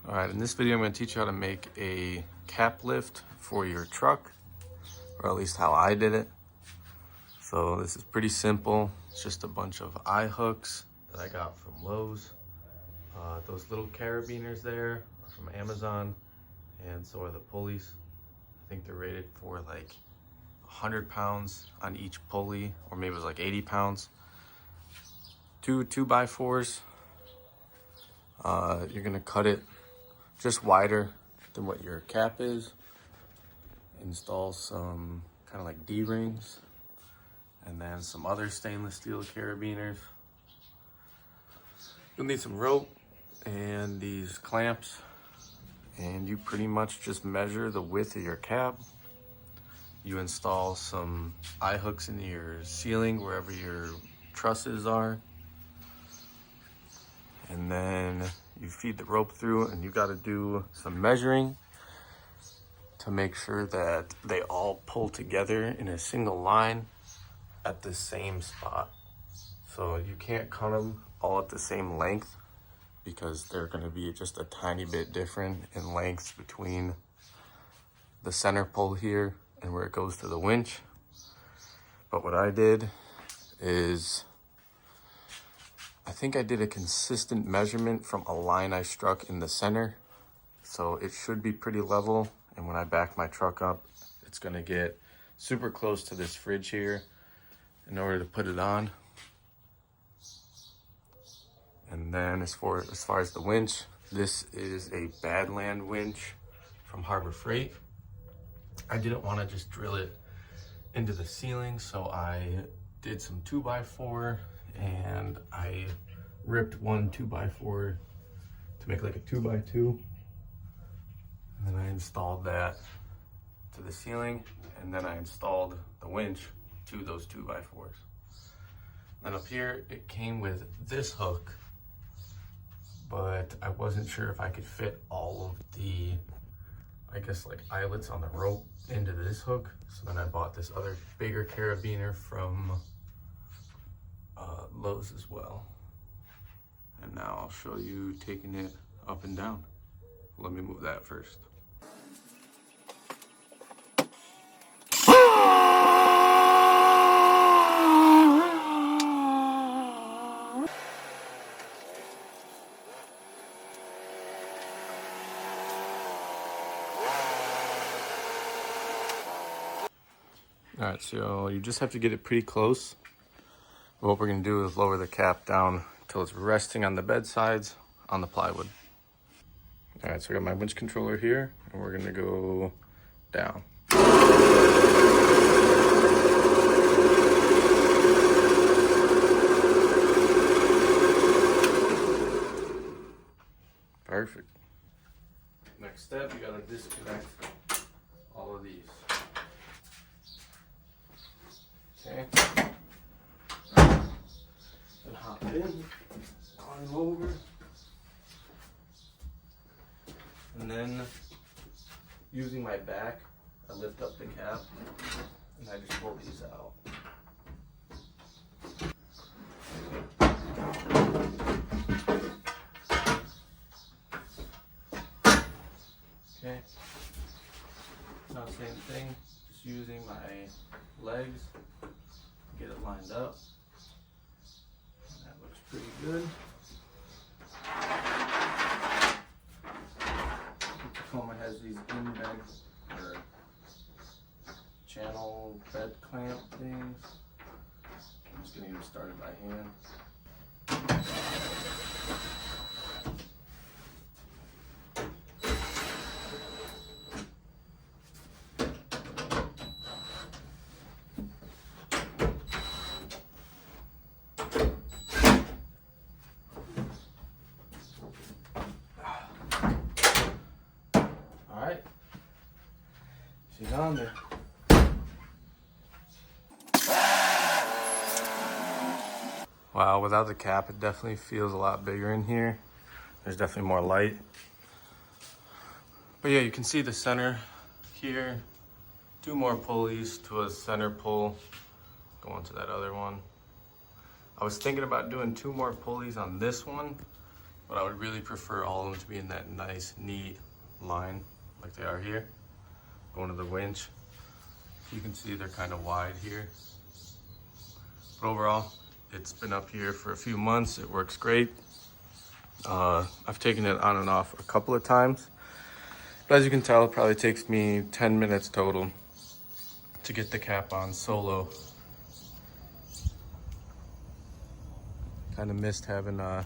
All right, in this video, I'm gonna teach you how to make a cap lift for your truck, or at least how I did it. So this is pretty simple. It's just a bunch of eye hooks that I got from Lowe's. Those little carabiners there are from Amazon, and so are the pulleys. I think they're rated for like 100 pounds on each pulley, or maybe it was like 80 pounds. Two 2x4s. You're gonna cut it just wider than what your cap is. Install some kind of like D-rings, and then some other stainless steel carabiners. You'll need some rope and these clamps, and you pretty much just measure the width of your cap. You install some eye hooks into your ceiling wherever your trusses are, and then you feed the rope through, and you got to do some measuring to make sure that they all pull together in a single line at the same spot. So you can't cut them all at the same length because they're going to be just a tiny bit different in length between the center pull here and where it goes to the winch. But what I did is, I think I did a consistent measurement from a line I struck in the center. So it should be pretty level. And when I back my truck up, it's gonna get super close to this fridge here in order to put it on. And then as far as the winch, this is a Badland winch from Harbor Freight. I didn't want to just drill it into the ceiling, so I did some 2x4, and I ripped one 2x4 to make like a 2x2. And then I installed that to the ceiling, and then I installed the winch to those 2x4s. Then up here, it came with this hook, but I wasn't sure if I could fit all of the, I guess like eyelets on the rope into this hook. So then I bought this other bigger carabiner from Lowe's as well. And now I'll show you taking it up and down. Let me move that first. All right, so you just have to get it pretty close. What we're gonna do is lower the cap down until it's resting on the bed sides on the plywood. All right, so I got my winch controller here, and we're gonna go down. Perfect. Next step, you gotta disconnect all of these. Okay. Then hop in, climb over, and then using my back, I lift up the cap and I just pull these out. Okay. Now same thing, just using my legs, get it lined up. That looks pretty good. Tacoma has these in-bed or channel bed clamp things. I'm just gonna get them started by hand. She's on there. Wow, without the cap, it definitely feels a lot bigger in here. There's definitely more light. But yeah, you can see the center here. 2 more pulleys to a center pull going to that other one. I was thinking about doing 2 more pulleys on this one, but I would really prefer all of them to be in that nice, neat line like they are here. Going to the winch, you can see they're kind of wide here. But overall, it's been up here for a few months. It works great. I've taken it on and off a couple of times. But as you can tell, it probably takes me 10 minutes total to get the cap on solo. Kind of missed having the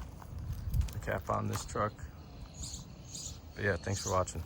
cap on this truck. But yeah, thanks for watching.